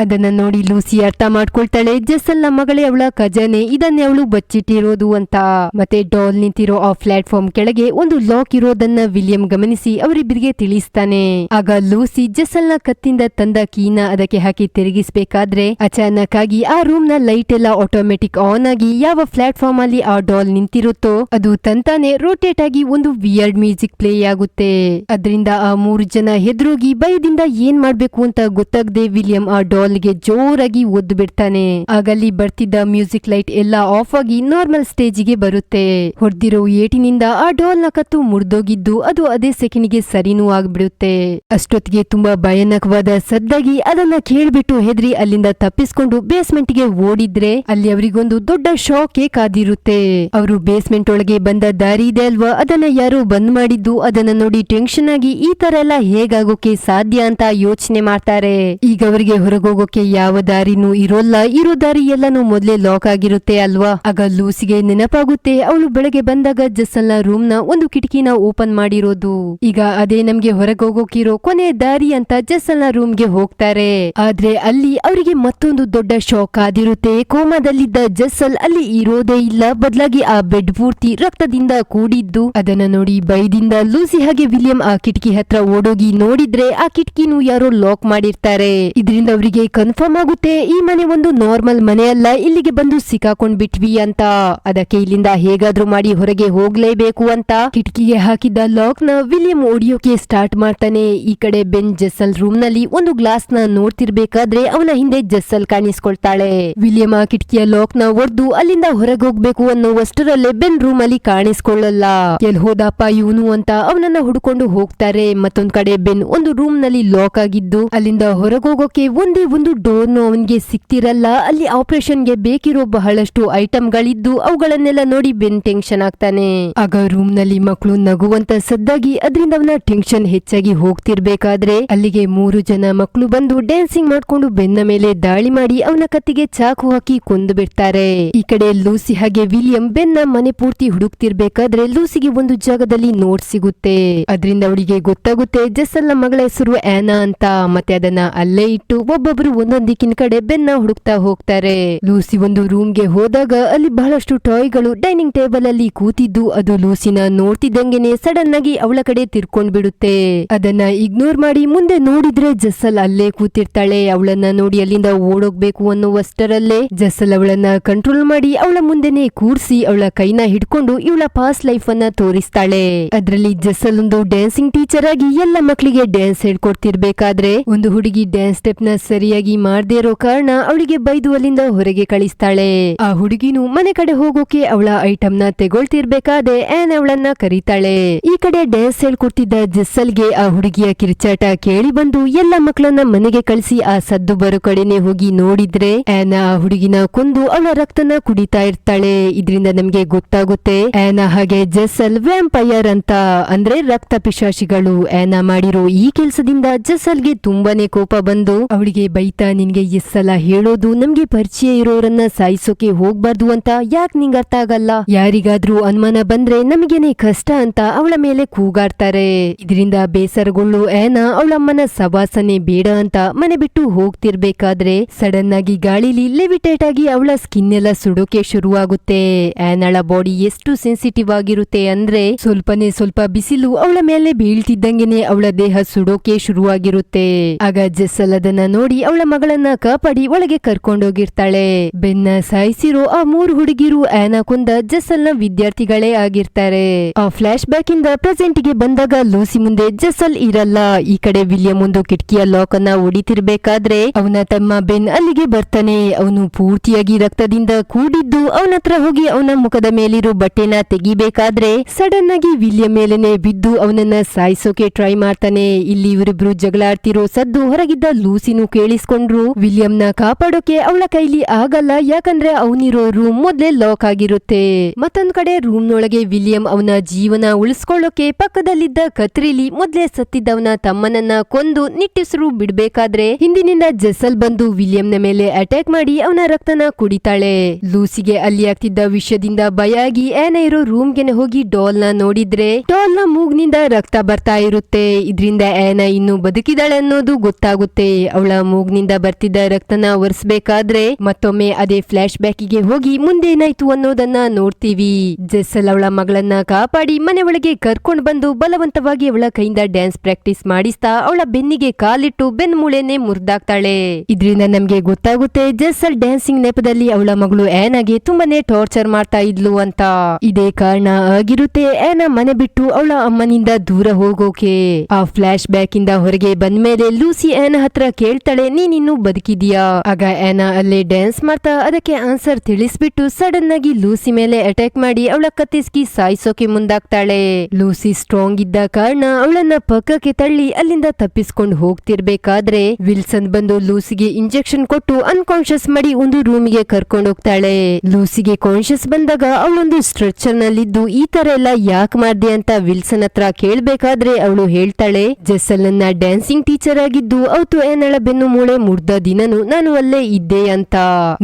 ಅದನ್ನ ನೋಡಿ ಲೂಸಿ ಅರ್ಥ ಮಾಡ್ಕೊಳ್ತಾಳೆ ಜೆಸಲ್ನ ಮಗಳೇ ಅವಳ ಖಜಾನೆ, ಇದನ್ನೇ ಅವಳು ಬಚ್ಚಿಟ್ಟಿರೋದು ಅಂತ. ಮತ್ತೆ ಡಾಲ್ ನಿಂತಿರೋ ಆ ಪ್ಲಾಟ್ಫಾರ್ಮ್ ಕೆಳಗೆ ಒಂದು ಲಾಕ್ ಇರೋದನ್ನ ವಿಲಿಯಂ ಗಮನಿಸಿ ಅವರಿಬ್ಬರಿಗೆ ತಿಳಿಸ್ತಾನೆ. ಆಗ ಲೂಸಿ ಜೆಸಲ್ನ ಕತ್ತಿಂದ ತಂದ ಕೀನ ಅದಕ್ಕೆ ಹಾಕಿ ತಿರುಗಿಸ್ಬೇಕಾದ್ರೆ ಅಚಾನಕ್ ಆಗಿ ಆ ರೂಮ್ ನ ಲೈಟ್ ಎಲ್ಲ ಆಟೋಮೆಟಿಕ್ ಆನ್ ಆಗಿ ಯಾವ ಪ್ಲಾಟ್ಫಾರ್ಮ್ ಅಲ್ಲಿ ಆ ಡಾಲ್ ನಿಂತಿರುತ್ತೋ ಅದು ತಂತಾನೆ ರೋಟೇಟ್ ಆಗಿ ಒಂದು ವಿಯರ್ಡ್ ಮ್ಯೂಸಿಕ್ ಪ್ಲೇ ಆಗುತ್ತೆ. ಅದರಿಂದ ಆ 3 ಜನ ಹೆದ್ರೋಗಿ ಭಯದಿಂದ ಏನ್ ಮಾಡ್ಬೇಕು ಅಂತ ಗೊತ್ತಾಗದೆ ವಿಲಿಯಂ ಆ ಡಾಲ್ ಗೆ ಜೋರಾಗಿ ಒದ್ದು ಬಿಡ್ತಾನೆ. ಆಗಲ್ಲಿ ಬರ್ತಿದ್ದ ಮ್ಯೂಸಿಕ್ ಲೈಟ್ ಎಲ್ಲ ಆಫ್ ಆಗಿ ನಾರ್ಮಲ್ ಸ್ಟೇಜ್ ಗೆ ಬರುತ್ತೆ. ಹೊಡೆದಿರೋ ಏಟಿನಿಂದ ಆ ಡಾಲ್ ನ ಕತ್ತು ಮುರಿದೋಗಿದ್ದು ಅದು ಅದೇ ಸೆಕೆಂಡ್ ಗೆ ಸರಿನೂ ಆಗ್ಬಿಡುತ್ತೆ. ಅಷ್ಟೊತ್ತಿಗೆ ತುಂಬಾ ಭಯಾನಕವಾದ ಸದ್ದಾಗಿ ಅದನ್ನ ಕೇಳ್ಬಿಟ್ಟು ಹೆದ್ರಿ ಅಲ್ಲಿಂದ ತಪ್ಪಿಸ್ಕೊಂಡು ಬೇಸ್ಮೆಂಟ್ ಗೆ ಓಡಿದ್ರೆ ಅಲ್ಲಿ ಅವರಿಗೊಂದು ದೊಡ್ಡ ಶಾಕ್ ಕಾದಿರುತ್ತೆ. ಅವರು ಬೇಸ್ಮೆಂಟ್ ಒಳಗೆ ಬಂದ ದಾರಿ ಇದೆ ಅಲ್ವಾ, ಅದನ್ನ ಯಾರೋ ಬಂದ್ ಮಾಡಿದ್ದು. ಅದನ್ನ ನೋಡಿ ಟೆನ್ಷನ್ ಆಗಿ ಈ ತರ ಎಲ್ಲ ಹೇಗಾಗೋಕೆ ಸಾಧ್ಯ ಅಂತ ಯೋಚನೆ ಮಾಡ್ತಾರೆ. ಈಗ ಅವರಿಗೆ ಹೊರಗೋಗೋಕೆ ಯಾವ ದಾರಿನೂ ಇರೋಲ್ಲ, ಇರೋ ದಾರಿ ಎಲ್ಲಾನು ಮೊದ್ಲೇ ಲಾಕ್ ಆಗಿರುತ್ತೆ ಅಲ್ವಾ. ಆಗ ಲೂಸಿಗೆ ನೆನಪಾಗುತ್ತೆ ಅವಳು ಬೆಳಗ್ಗೆ ಬಂದಾಗ ಜೆಸಲ್ನ ರೂಮ್ ನ ಒಂದು ಕಿಟಕಿನ ಓಪನ್ ಮಾಡಿರೋದು. ಈಗ ಅದೇ ನಮ್ಗೆ ಹೊರಗೋಗೋಕಿರೋ ಕೊನೆ ದಾರಿ ಅಂತ ಜೆಸಲ್ನ ರೂಮ್ ಗೆ ಹೋಗ್ತಾರೆ. ಆದ್ರೆ ಅಲ್ಲಿ ಅವರಿಗೆ ಮತ್ತೊಂದು ದೊಡ್ಡ ಶಾಕ್ ಆದಿರುತ್ತೆ. ಕೋಮಾದಲ್ಲಿದ್ದ ಜೆಸಲ್ ಅಲ್ಲಿ ಇರೋದೇ ಇಲ್ಲ, ಬದಲಾಗಿ ಆ ಬೆಡ್ ಪೂರ್ತಿ ರಕ್ತದಿಂದ ಕೂಡಿದ್ದು. ಅದನ್ನ ನೋಡಿ ಭಯದಿಂದ ಲೂಸಿ ಹಾಗೆ ವಿಲಿಯಂ ಆ ಕಿಟಕಿ ಹತ್ರ ಓಡೋಗಿ ನೋಡಿದ್ರೆ ಆ ಕಿಟಕಿನೂ ಯಾರೋ ಲಾಕ್ ಮಾಡಿರ್ತಾರೆ. ಇದರಿಂದ ಅವರಿಗೆ ಕನ್ಫರ್ಮ್ ಆಗುತ್ತೆ ಈ ಮನೆ ಒಂದು ನಾರ್ಮಲ್ ಮನೆ ಅಲ್ಲ, ಇಲ್ಲಿಗೆ ಬಂದು ಸಿಕ್ಕಾಕೊಂಡ್ ಬಿಟ್ವಿ ಅಂತ. ಅದಕ್ಕೆ ಇಲ್ಲಿಂದ ಹೇಗಾದ್ರೂ ಮಾಡಿ ಹೊರಗೆ ಹೋಗ್ಲೇಬೇಕು ಅಂತ ಕಿಟಕಿಗೆ ಹಾಕಿದ್ದ ಲಾಕ್ ನ ವಿಲಿಯಂ ಓಡಿಯೋಕೆ ಸ್ಟಾರ್ಟ್ ಮಾಡ್ತಾನೆ. ಈ ಕಡೆ ಬೆನ್ ಜೆಸಲ್ ರೂಮ್ ನಲ್ಲಿ ಒಂದು ಗ್ಲಾಸ್ ನ ನೋಡ್ತಿರ್ಬೇಕಾದ್ರೆ ಅವನ ಹಿಂದೆ ಜೆಸಲ್ ಕಾಣಿಸ್ಕೊಳ್ತಾ ಹೋಗ್ತಾಳೆ. ವಿಲಿಯಂ ಆ ಕಿಟಕಿಯ ಲಾಕ್ ನ ಒಡ್ದು ಅಲ್ಲಿಂದ ಹೊರಗೆ ಹೋಗ್ಬೇಕು ಅನ್ನೋವಷ್ಟರಲ್ಲೇ ಬೆನ್ ರೂಮ್ ಅಲ್ಲಿ ಕಾಣಿಸ್ಕೊಳ್ಳಲ್ಲ. ಎಲ್ ಹೋದಪ್ಪ ಇವನು ಅಂತ ಅವನನ್ನ ಹುಡ್ಕೊಂಡು ಹೋಗ್ತಾರೆ. ಮತ್ತೊಂದ್ ಕಡೆ ಬೆನ್ ಒಂದು ರೂಮ್ ನಲ್ಲಿ ಲಾಕ್ ಆಗಿದ್ದು ಅಲ್ಲಿಂದ ಹೊರಗೋಗೋಕೆ ಒಂದೇ ಒಂದು ಡೋರ್ ನು ಅವನ್ಗೆ ಸಿಕ್ತಿರಲ್ಲ. ಅಲ್ಲಿ ಆಪರೇಷನ್ ಗೆ ಬೇಕಿರೋ ಬಹಳಷ್ಟು ಐಟಮ್ ಗಳಿದ್ದು ಅವುಗಳನ್ನೆಲ್ಲ ನೋಡಿ ಬೆನ್ ಟೆನ್ಷನ್ ಆಗ್ತಾನೆ. ಆಗ ರೂಮ್ ನಲ್ಲಿ ಮಕ್ಕಳು ನಗುವಂತ ಸದ್ದಾಗಿ ಅದರಿಂದ ಅವನ ಟೆನ್ಷನ್ ಹೆಚ್ಚಾಗಿ ಹೋಗ್ತಿರ್ಬೇಕಾದ್ರೆ ಅಲ್ಲಿಗೆ 3 ಜನ ಮಕ್ಕಳು ಬಂದು ಡ್ಯಾನ್ಸಿಂಗ್ ಮಾಡ್ಕೊಂಡು ಬೆನ್ನ ಮೇಲೆ ದಾಳಿ ಮಾಡಿ ಅವನ ಕತ್ತಿಗೆ ಚಾಕು ಹಾಕಿ ಕೊಂದು ಬಿಡ್ತಾರೆ. ಈ ಕಡೆ ಲೂಸಿ ಹಾಗೆ ವಿಲಿಯಂ ಬೆನ್ನ ಮನೆ ಪೂರ್ತಿ ಹುಡುಕ್ತಿರ್ಬೇಕಾದ್ರೆ ಲೂಸಿಗೆ ಒಂದು ಜಾಗದಲ್ಲಿ ನೋಟ್ ಸಿಗುತ್ತೆ. ಅದರಿಂದ ಅವಳಿಗೆ ಗೊತ್ತಾಗುತ್ತೆ ಜೆಸ್ಸಲ್ ನ ಮಗಳ ಹೆಸರು ಆನಾ ಅಂತ. ಮತ್ತೆ ಅದನ್ನ ಅಲ್ಲೇ ಇಟ್ಟು ಒಬ್ಬೊಬ್ರು ಒಂದೊಂದ್ ದಿಕ್ಕಿನ ಕಡೆ ಬೆನ್ನ ಹುಡುಕ್ತಾ ಹೋಗ್ತಾರೆ. ಲೂಸಿ ಒಂದು ರೂಮ್ಗೆ ಹೋದಾಗ ಅಲ್ಲಿ ಬಹಳಷ್ಟು ಟಾಯ್ಗಳು ಡೈನಿಂಗ್ ಟೇಬಲ್ ಅಲ್ಲಿ ಕೂತಿದ್ದು ಅದು ಲೂಸಿನ ನೋಡ್ತಿದ್ದಂಗೆನೆ ಸಡನ್ ಆಗಿ ಅವಳ ಕಡೆ ತಿರ್ಕೊಂಡ್ ಬಿಡುತ್ತೆ. ಅದನ್ನ ಇಗ್ನೋರ್ ಮಾಡಿ ಮುಂದೆ ನೋಡಿದ್ರೆ ಜೆಸ್ಸಲ್ ಅಲ್ಲೇ ಕೂತಿರ್ತಾಳೆ. ಅವಳನ್ನ ನೋಡಿ ಅಲ್ಲಿಂದ ಓಡೋಗ್ಬೇಕು ಅನ್ನುವಷ್ಟರಲ್ಲೇ ಜೆಸ್ಸಲ್ ಅವಳನ್ನ ಕಂಟ್ರೋಲ್ ಮಾಡಿ ಅವಳ ಮುಂದೆನೆ ಕೂರ್ಸಿ ಅವಳ ಕೈನ ಹಿಡ್ಕೊಂಡು ಇವಳ ಪಾಸ್ಟ್ ಲೈಫ್ ಅನ್ನ ತೋರಿಸ್ತಾಳೆ. ಅದ್ರಲ್ಲಿ ಜೆಸ್ಸಲ್ ಒಂದು ಡ್ಯಾನ್ಸಿಂಗ್ ಟೀಚರ್ ಆಗಿ ಎಲ್ಲ ಮಕ್ಕಳಿಗೆ ಡ್ಯಾನ್ಸ್ ಹೇಳ್ಕೊಡ್ತಿರ್ಬೇಕಾದ್ರೆ ಒಂದು ಹುಡುಗಿ ಡ್ಯಾನ್ಸ್ ಸ್ಟೆಪ್ ನ ಸರಿಯಾಗಿ ಮಾಡದೇ ಇರೋ ಕಾರಣ ಅವಳಿಗೆ ಬೈದು ಅಲ್ಲಿಂದ ಹೊರಗೆ ಕಳಿಸ್ತಾಳೆ. ಆ ಹುಡುಗಿನು ಮನೆ ಕಡೆ ಹೋಗೋಕೆ ಅವಳ ಐಟಮ್ ನ ತೆಗೊಳ್ತಿರ್ಬೇಕಾದ್ರೆ ಆನ್ ಅವಳನ್ನ ಕರೀತಾಳೆ. ಈ ಕಡೆ ಡ್ಯಾನ್ಸ್ ಹೇಳ್ಕೊಡ್ತಿದ್ದ ಜೆಸ್ಸಲ್ಗೆ ಆ ಹುಡುಗಿಯ ಕಿರ್ಚಾಟ ಕೇಳಿ ಬಂದು ಎಲ್ಲ ಮಕ್ಕಳನ್ನ ಮನೆಗೆ ಕಳಿಸಿ ಆ ಸದ್ದು ಬರೋ ಕಡೆನೆ ಹೋಗಿ ನೋಡಿದ್ರೆ ಆನಾ ಆ ಹುಡುಗಿನ ಕೊಂದು ಅವಳ ರಕ್ತನ ಕುಡಿತಾ ಇರ್ತಾಳೆ. ಇದರಿಂದ ನಮ್ಗೆ ಗೊತ್ತಾಗುತ್ತೆ ಆನಾ ಹಾಗೆ ಜೆಸ್ಸಲ್ ವ್ಯಾಂಪೈರ್ ಅಂತ, ಅಂದ್ರೆ ರಕ್ತ ಪಿಶಾಚಿಗಳು. ಆನಾ ಮಾಡಿರೋ ಈ ಕೆಲ್ಸದಿಂದ ಜೆಸ್ಸಲ್ಗೆ ತುಂಬಾನೇ ಕೋಪ ಬಂದು ಅವಳಿಗೆ ಬೈತಾ, ನಿನ್ಗೆ ಎಸ್ಸಲ ಹೇಳೋದು ನಮ್ಗೆ ಪರಿಚಯ ಇರೋರನ್ನ ಸಾಯಿಸೋಕೆ ಹೋಗ್ಬಾರ್ದು ಅಂತ ಯಾಕೆ ನಿಂಗ್ ಅರ್ಥ ಆಗಲ್ಲ? ಯಾರಿಗಾದ್ರೂ ಅನುಮಾನ ಬಂದ್ರೆ ನಮಗೇನೆ ಕಷ್ಟ ಅಂತ ಅವಳ ಮೇಲೆ ಕೂಗಾಡ್ತಾರೆ. ಇದರಿಂದ ಬೇಸರಗೊಳ್ಳು ಆನಾ ಅವಳಮ್ಮನ ಸವಾಸನೆ ಬೇಡ ಅಂತ ಮನೆ ಬಿಟ್ಟು ಹೋಗ್ತಿರ್ಬೇಕಾದ್ರೆ ಸಡನ್ ಆಗಿ ಗಾಳಿಲಿ ಲೆವಿಟೇಟ್ ಆಗಿ ಅವಳ ಸ್ಕಿನ್ ಎಲ್ಲ ಸುಡೋಕೆ ಶುರುವಾಗುತ್ತೆ. ಆನಾಳ ಬಾಡಿ ಎಷ್ಟು ಸೆನ್ಸಿಟಿವ್ ಆಗಿರುತ್ತೆ ಅಂದ್ರೆ ಸ್ವಲ್ಪನೇ ಸ್ವಲ್ಪ ಬಿಸಿಲು ಅವಳ ಮೇಲೆ ಬೀಳ್ತಿದ್ದಂಗೆನೆ ಅವಳ ದೇಹ ಸುಡೋಕೆ ಶುರುವಾಗಿರುತ್ತೆ. ಆಗ ಜೆಸ್ಸಲ್ ಅದನ್ನ ನೋಡಿ ಅವಳ ಮಗಳನ್ನ ಕಾಪಾಡಿ ಒಳಗೆ ಕರ್ಕೊಂಡೋಗಿರ್ತಾಳೆ. ಬೆನ್ನ ಸಾಯಿಸಿರೋ ಆ 3 ಹುಡುಗಿರು ಆನಾ ಕೊಂದ ಜೆಸ್ಸಲ್ ನ ವಿದ್ಯಾರ್ಥಿಗಳೇ ಆಗಿರ್ತಾರೆ. ಆ ಫ್ಲಾಶ್ ಬ್ಯಾಕ್ ಇಂದ ಪ್ರೆಸೆಂಟ್ ಗೆ ಬಂದಾಗ ಲೂಸಿ ಮುಂದೆ ಜೆಸ್ಸಲ್ ಇರಲ್ಲ. ಈ ಕಡೆ ವಿಲಿಯಂ ಒಂದು ಕಿಟಕಿಯ ಲಾಕ್ ಅನ್ನ ಹೊಡಿತಿರ್ಬೇಕಾದ್ರೆ ಅವನ ತಮ್ಮ ಬೆನ್ ಅಲ್ಲಿಗೆ ಬರ್ತಾನೆ. ಅವನು ಪೂರ್ತಿಯಾಗಿ ರಕ್ತದಿಂದ ಕೂಡಿದ್ದು ಅವನ ಹತ್ರ ಹೋಗಿ ಅವನ ಮುಖದ ಮೇಲಿರೋ ಬಟ್ಟೆನ ತೆಗಿಬೇಕಾದ್ರೆ ಸಡನ್ ಆಗಿ ವಿಲಿಯಂ ಮೇಲೆನೆ ಬಿದ್ದು ಅವನನ್ನ ಸಾಯಿಸೋಕೆ ಟ್ರೈ ಮಾಡ್ತಾನೆ. ಇಲ್ಲಿ ಇವರಿಬ್ರು ಜಗಳ ಆಡ್ತಿರೋ ಸದ್ದು ಹೊರಗಿದ್ದ ಲೂಸಿನು ಕೇಳಿಸ್ಕೊಂಡ್ರು. ವಿಲಿಯಂನ ಕಾಪಾಡೋಕೆ ಅವಳ ಕೈಲಿ ಆಗಲ್ಲ, ಯಾಕಂದ್ರೆ ಅವನಿರೋ ರೂಮ್ ಮೊದ್ಲೇ ಲಾಕ್ ಆಗಿರುತ್ತೆ. ಮತ್ತೊಂದ್ ಕಡೆ ರೂಮ್ ನೊಳಗೆ ವಿಲಿಯಂ ಅವನ ಜೀವನ ಉಳಿಸ್ಕೊಳ್ಳೋಕೆ ಪಕ್ಕದಲ್ಲಿದ್ದ ಕತ್ರಿಲಿ ಮೊದ್ಲೇ ಸತ್ತಿದ್ದವನ ತಮ್ಮನನ್ನ ಕೊಂದು ನಿಟ್ಟಿಸ್ರು ಬಿಡ್ಬೇಕಾದ್ರೆ ಹಿಂದಿನಿಂದ ಜೆಸ್ಸಲ್ ಬಂದು ವಿಲಿಯಂನ ಮೇಲೆ ಅಟ್ಯಾಕ್ ಮಾಡಿ ಅವನ ರಕ್ತನ ಕುಡಿತಾಳೆ. ಲೂಸಿಗೆ ಅಲ್ಲಿ ಆಗ್ತಿದ್ದ ವಿಷಯದಿಂದ ಭಯ ಆಗಿ ಆನಾ ಇರೋ ರೂಮ್ಗೆನೆ ಹೋಗಿ ಡಾಲ್ ನ ನೋಡಿದ್ರೆ ಡಾಲ್ ನ ಮೂಗ್ನಿಂದ ರಕ್ತ ಬರ್ತಾ ಇರುತ್ತೆ. ಇದ್ರಿಂದ ಆನಾ ಇನ್ನು ಬದುಕಿದಾಳೆ ಅನ್ನೋದು ಗೊತ್ತಾಗುತ್ತೆ. ಅವಳ ಮೂಗ್ನಿಂದ ಬರ್ತಿದ್ದ ರಕ್ತನ ಒರೆಸ್ಬೇಕಾದ್ರೆ ಮತ್ತೊಮ್ಮೆ ಅದೇ ಫ್ಲಾಶ್ ಬ್ಯಾಕಿಗೆ ಹೋಗಿ ಮುಂದೇನಾಯ್ತು ಅನ್ನೋದನ್ನ ನೋಡ್ತೀವಿ. ಜೆಸ್ಸಲ್ ಅವಳ ಮಗಳನ್ನ ಕಾಪಾಡಿ ಮನೆ ಒಳಗೆ ಕರ್ಕೊಂಡ್ ಬಂದು ಬಲವಂತವಾಗಿ ಅವಳ ಕೈಯಿಂದ ಡ್ಯಾನ್ಸ್ ಪ್ರಾಕ್ಟೀಸ್ ಮಾಡಿಸ್ತಾ ಅವಳ ಬೆನ್ನಿಗೆ ಕಾಲಿಟ್ಟು ಬೆನ್ ಮೂಳೆನೆ ಮುರಿದಾಕ್ತಾಳೆ. ಇದರಿಂದ ನಮ್ಗೆ ಗೊತ್ತಾಗುತ್ತೆ ಜೆಸ್ಸಲ್ ಡ್ಯಾನ್ಸಿಂಗ್ ನೆಪದಲ್ಲಿ ಅವಳ ಮಗಳು ಆನಾಗೆ ತುಂಬಾನೇ ಟಾರ್ಚರ್ ಮಾಡ್ತಾ ಇದ್ಲು ಅಂತ. ಇದೇ ಕಾರಣ ಆಗಿರುತ್ತೆ ಆನಾ ಮನೆ ಬಿಟ್ಟು ಅವಳ ಅಮ್ಮನಿಂದ ದೂರ ಹೋಗೋಕೆ. ಆ ಫ್ಲಾಶ್ ಬ್ಯಾಕ್ ಇಂದ ಹೊರಗೆ ಬಂದ್ಮೇಲೆ ಲೂಸಿ ಆನಾ ಹತ್ರ ಕೇಳ್ತಾಳೆ, ನೀನ್ ಇನ್ನೂ ಬದುಕಿದ್ಯಾ? ಆಗ ಆನಾ ಅಲ್ಲೇ ಡ್ಯಾನ್ಸ್ ಮಾಡ್ತಾ ಅದಕ್ಕೆ ಆನ್ಸರ್ ತಿಳಿಸ್ಬಿಟ್ಟು ಸಡನ್ ಆಗಿ ಲೂಸಿ ಮೇಲೆ ಅಟ್ಯಾಕ್ ಮಾಡಿ ಅವಳ ಕತ್ತಿಸ್ಕಿ ಸಾಯಿಸೋಕೆ ಮುಂದಾಗ್ತಾಳೆ. ಲೂಸಿ ಸ್ಟ್ರಾಂಗ್ ಇದ್ದ ಕಾರಣ ಅವಳನ್ನ ಪಕ್ಕಕ್ಕೆ ತಳ್ಳಿ ಅಲ್ಲಿಂದ ತಪ್ಪಿಸ್ಕೊಂಡು ಹೋಗ್ತಿರ್ಬೇಕಾದ್ರೆ ವಿಲ್ಸನ್ ಬಂದು ಲೂಸಿಗೆ ಇಂಜೆಕ್ಷನ್ ಕೊಟ್ಟು ಅನ್ಕಾನ್ಶಿಯಸ್ ಮಾಡಿ ಒಂದು ರೂಮಿಗೆ ಕರ್ಕೊಂಡು ಹೋಗ್ತಾಳೆ. ಲೂಸಿಗೆ ಕಾನ್ಶಿಯಸ್ ಬಂದಾಗ ಅವಳೊಂದು ಸ್ಟ್ರೆಚರ್ ನಲ್ಲಿದ್ದು ಈ ತರ ಎಲ್ಲ ಯಾಕೆ ಮಾಡ್ದೆ ಅಂತ ವಿಲ್ಸನ್ ಹತ್ರ ಕೇಳ್ಬೇಕಾದ್ರೆ ಅವಳು ಹೇಳ್ತಾಳೆ, ಜೆಸ್ಸಲ್ ನನ್ನ ಡ್ಯಾನ್ಸಿಂಗ್ ಟೀಚರ್ ಆಗಿದ್ದು ಅವತ್ತು ಆನಳ ಬೆನ್ನು ಮೂಳೆ ಮುರ್ದ ದಿನನು ನಾನು ಅಲ್ಲೇ ಇದ್ದೆ ಅಂತ.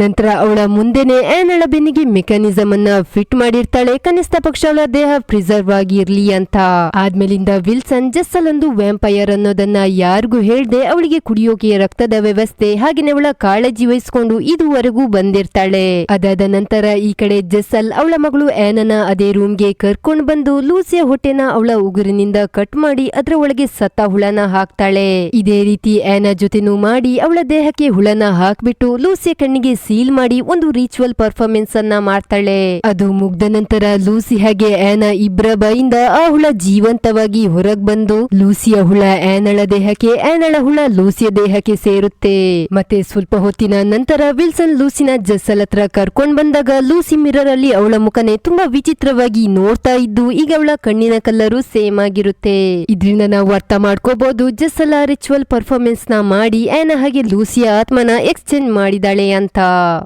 ನಂತರ ಅವಳ ಮುಂದೆನೆ ಆನಳ ಬೆನ್ನಿಗೆ ಮೆಕ್ಯಾನಿಸಮ್ ಅನ್ನ ಫಿಟ್ ಮಾಡಿರ್ತಾಳೆ, ಕನಿಷ್ಠ ಪಕ್ಷ ಅವಳ ದೇಹ ಪ್ರಿಸರ್ವ್ ಆಗಿರ್ಲಿ ಅಂತ. ಆದ್ಮೇಲಿಂದ ವಿಲ್ಸನ್ ಜೆಸ್ಸಲ್ ಒಂದು ವ್ಯಾಂಪೈರ್ ಅನ್ನೋದನ್ನ ಯಾರಿಗೂ ಹೇಳ್ದೆ ಅವಳಿಗೆ ಕುಡಿಯೋಕೆ ರಕ್ತದ ವ್ಯವಸ್ಥೆ ಹಾಗೇನೆ ಅವಳ ಕಾಳಜಿ ವಹಿಸ್ಕೊಂಡು ಇದುವರೆಗೂ ಬಂದಿರ್ತಾಳೆ. ಅದಾದ ನಂತರ ಈ ಕಡೆ ಜೆಸ್ಸಲ್ ಅವಳ ಮಗಳು ಆನನ ಅದೇ ರೂಮ್ಗೆ ಕರ್ಕೊಂಡ್ ಬಂದು ಲೂಸಿಯ ಹೊಟ್ಟೆನ ಅವಳ ಉಗುರಿನಿಂದ ಕಟ್ ಮಾಡಿ ಅದರ ಒಳಗೆ ಸತ್ತ ಹುಳನ ಹಾಕ್ತಾಳೆ. ಇದೇ ರೀತಿ ಆನಾ ಜೊತೆನೂ ಮಾಡಿ ಅವಳ ದೇಹಕ್ಕೆ ಹುಳನ ಹಾಕ್ಬಿಟ್ಟು ಲೂಸಿಯ ಕಣ್ಣಿಗೆ ಸೀಲ್ ಮಾಡಿ ಒಂದು ರಿಚುವಲ್ ಪರ್ಫಾರ್ಮೆನ್ಸ್ ಅನ್ನ ಮಾಡ್ತಾಳೆ. ಅದು ಮುಗ್ದ ನಂತರ ಲೂಸಿ ಹಾಗೆ ಆನಾ ಇಬ್ಬರ ಬಾಯಿಂದ ಆ ಹುಳ ಜೀವಂತವಾಗಿ ಹೊರಗ್ ಬಂದು ಲೂಸಿಯ ಹುಳ ಆನಳ ದೇಹಕ್ಕೆ, ಆನಳ ಹುಳ ಲೂಸಿಯ ದೇಹಕ್ಕೆ ಸೇರುತ್ತೆ. ಮತ್ತೆ ಸ್ವಲ್ಪ ಹೊತ್ತಿನ ನಂತರ ವಿಲ್ಸನ್ ಲೂಸಿನ ಜೆಸ್ಸಲ್ ಹತ್ರ ಕರ್ಕೊಂಡ್ ಬಂದಾಗ ಲೂಸಿ ಮಿರರ್ ಅಲ್ಲಿ ಅವಳ ಮುಖನೇ ತುಂಬಾ ವಿಚಿತ್ರವಾಗಿ ನೋಡ್ತಾ ಇದ್ದು ಈಗ ಅವಳ ಕಣ್ಣಿನ ಕಲರು ಸೇಮ್ ಆಗಿರುತ್ತೆ. ಇದ್ರಿಂದ ನಾವು ಅರ್ಥ ಮಾಡ್ಕೋಬಹುದು ಜೆಸ್ಸಲ್ ರಿಚುವಲ್ ಪರ್ಫಾರ್ಮೆನ್ಸ್ ನ ಮಾಡಿ ಆನಾ ಹಾಗೆ ಲೂಸಿಯ ಆತ್ಮನ ಎಕ್ಸ್ಚೇಂಜ್ ಮಾಡಿದಾಳೆ ಅಂತ.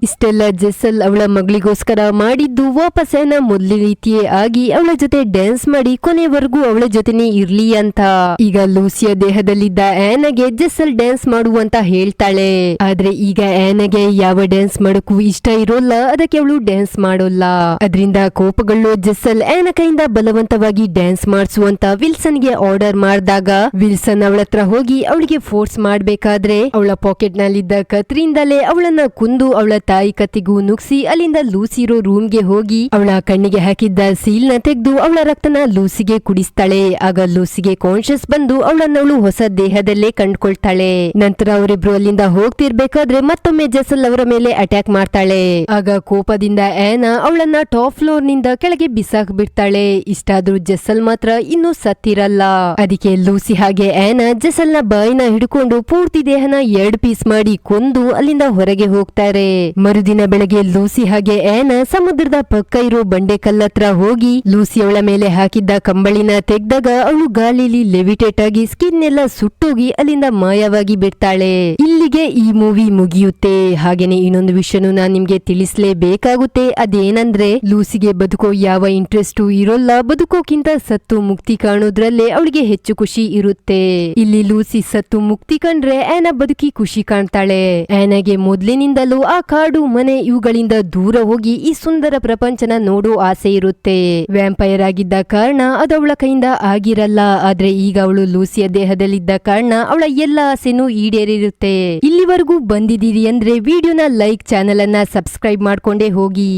ಇಷ್ಟೆಲ್ಲ ಜೆಸ್ಸಲ್ ಅವಳ ಮಗಳಿಗೋಸ್ಕರ ಮಾಡಿದ್ದು ವಾಪಸ್ ಆನಾ ಮೊದಲ ರೀತಿಯೇ ಆಗಿ ಅವಳ ಜೊತೆ ಡ್ಯಾನ್ಸ್ ಮಾಡಿ ಕೊನೆವರೆಗೂ ಅವಳ ಜೊತೆನೆ ಇರ್ಲಿ ಅಂತ. ಈಗ ಲೂಸಿಯ ದೇಹದಲ್ಲಿದ್ದ ಆನಾಗೆ ಜೆಸ್ಸಲ್ ಡ್ಯಾನ್ಸ್ ಮಾಡುವಂತ ಹೇಳ್ತಾಳೆ. ಆದ್ರೆ ಈಗ ಆನಾಗೆ ಯಾವ ಡ್ಯಾನ್ಸ್ ಮಾಡಕ್ಕೂ ಇಷ್ಟ ಇರೋಲ್ಲ, ಅದಕ್ಕೆ ಅವಳು ಡ್ಯಾನ್ಸ್ ಮಾಡೋಲ್ಲ. ಅದರಿಂದ ಕೋಪಗಳು ಜೆಸ್ಸಲ್ ಆನಾ ಕೈಯಿಂದ ಬಲವಂತವಾಗಿ ಡ್ಯಾನ್ಸ್ ಮಾಡಿಸುವಂತ ವಿಲ್ಸನ್ ಗೆ ಆರ್ಡರ್ ಮಾಡಿದಾಗ ವಿಲ್ಸನ್ ಅವಳ ಹತ್ರ ಹೋಗಿ ಅವಳಿಗೆ ಫೋರ್ಸ್ ಮಾಡ್ಬೇಕಾದ್ರೆ ಅವಳ ಪಾಕೆಟ್ ನಲ್ಲಿದ್ದ ಕತ್ರಿಯಿಂದಲೇ ಅವಳನ್ನ ಕುಂದು ಅವಳ ತಾಯಿ ಕತ್ತಿಗೂ ನುಗ್ಸಿ ಅಲ್ಲಿಂದ ಲೂಸಿ ಇರೋ ರೂಮ್ ಗೆ ಹೋಗಿ ಅವಳ ಕಣ್ಣಿಗೆ ಹಾಕಿದ್ದ ಸೀಲ್ ನ ತೆಗೆದು ಅವಳ ರಕ್ತನ ಲೂಸಿಗೆ ಕುಡಿಸ್ತಾಳೆ. ಆಗ ಲೂಸಿಗೆ ಕಾನ್ಶಿಯಸ್ ಬಂದು ಅವಳನ್ನವಳು ಹೊಸ ದೇಹದಲ್ಲೇ ಕಂಡ್ಕೊಳ್ತಾಳೆ. ನಂತರ ಅವರಿಬ್ರು ಅಲ್ಲಿಂದ ಹೋಗ್ತಿರ್ಬೇಕಾದ್ರೆ ಮತ್ತೊಮ್ಮೆ ಜೆಸ್ಸಲ್ ಅವರ ಮೇಲೆ ಅಟ್ಯಾಕ್ ಮಾಡ್ತಾಳೆ. ಆಗ ಕೋಪದಿಂದ ಆನಾ ಅವಳನ್ನ ಟಾಪ್ ಫ್ಲೋರ್ ನಿಂದ ಕೆಳಗೆ ಬಿಸಾಕ್ ಬಿಡ್ತಾಳೆ. ಇಷ್ಟಾದ್ರೂ ಜೆಸ್ಸಲ್ ಮಾತ್ರ ಇನ್ನೂ ಸತ್ತಿರಲ್ಲ. ಅದಕ್ಕೆ ಲೂಸಿ ಹಾಗೆ ಆನಾ ಜೆಸ್ಸಲ್ ನ ಬಾಯಿನ ಹಿಡ್ಕೊಂಡು ಪೂರ್ತಿ ದೇಹನ 2 ಪೀಸ್ ಮಾಡಿ ಕೊಂದು ಅಲ್ಲಿಂದ ಹೊರಗೆ ಹೋಗ್ತಾರೆ. ಮರುದಿನ ಬೆಳಗ್ಗೆ ಲೂಸಿ ಹಾಗೆ ಆನಾ ಸಮುದ್ರದ ಪಕ್ಕ ಇರೋ ಬಂಡೆ ಕಲ್ಲತ್ರ ಹೋಗಿ ಲೂಸಿ ಅವಳ ಮೇಲೆ ಹಾಕಿದ್ದ ಕಂಬಳಿನ ತೆಗ್ದಾಗ ಅವಳು ಗಾಳಿಲಿ ಲೆವಿಟೇಟ್ ಆಗಿ ಸ್ಕಿನ್ ಎಲ್ಲ ಸುಟ್ಟೋಗಿ ಅಲ್ಲಿಂದ ಮಾಯವಾಗಿ ಬಿಡ್ತಾಳೆ. ಇಲ್ಲಿಗೆ ಈ ಮೂವಿ ಮುಗಿಯುತ್ತೆ. ಹಾಗೇನೆ ಇನ್ನೊಂದು ವಿಷಯನು ನಾನ್ ನಿಮ್ಗೆ ತಿಳಿಸ್ಲೇಬೇಕಾಗುತ್ತೆ. ಅದೇನಂದ್ರೆ ಲೂಸಿಗೆ ಬದುಕೋ ಯಾವ ಇಂಟ್ರೆಸ್ಟು ಇರೋಲ್ಲ. ಬದುಕೋಕ್ಕಿಂತ ಸತ್ತು ಮುಕ್ತಿ ಕಾಣೋದ್ರಲ್ಲೇ ಅವಳಿಗೆ ಹೆಚ್ಚು ಖುಷಿ ಇರುತ್ತೆ. ಇಲ್ಲಿ ಲೂಸಿ ಸತ್ತು ಮುಕ್ತಿ ಕಂಡ್ರೆ ಆನಾ ಬದುಕಿ ಖುಷಿ ಕಾಣ್ತಾಳೆ. ಆನಾಗೆ ಮೊದ್ಲಿನಿಂದಲೂ ಆ ಕಾಡು ಮನೆ ಇವುಗಳಿಂದ ದೂರ ಹೋಗಿ ಈ ಸುಂದರ ಪ್ರಪಂಚನ ನೋಡೋ ಆಸೆ ಇರುತ್ತೆ. ವ್ಯಾಂಪೈರ್ ಆಗಿದ್ದ ಕಾರಣ ಅದು ಅವಳ ಕೈಯಿಂದ ಆಗಿರಲ್ಲ. ಆದ್ರೆ ಈಗ ಅವಳು ಲೂಸಿಯ ದೇಹದಲ್ಲಿದ್ದ ಕಾರಣ ಅವಳ ಎಲ್ಲ ಆಸೆನೂ ಈಡೇರಿರುತ್ತೆ. ಇಲ್ಲಿವರೆಗೂ ಬಂದಿದ್ದೀರಿ ಅಂದ್ರೆ ವಿಡಿಯೋನ ಲೈಕ್, ಚಾನೆಲ್ ಅನ್ನ ಸಬ್ಸ್ಕ್ರೈಬ್ ಮಾಡ್ಕೊಂಡೇ ಹೋಗಿ.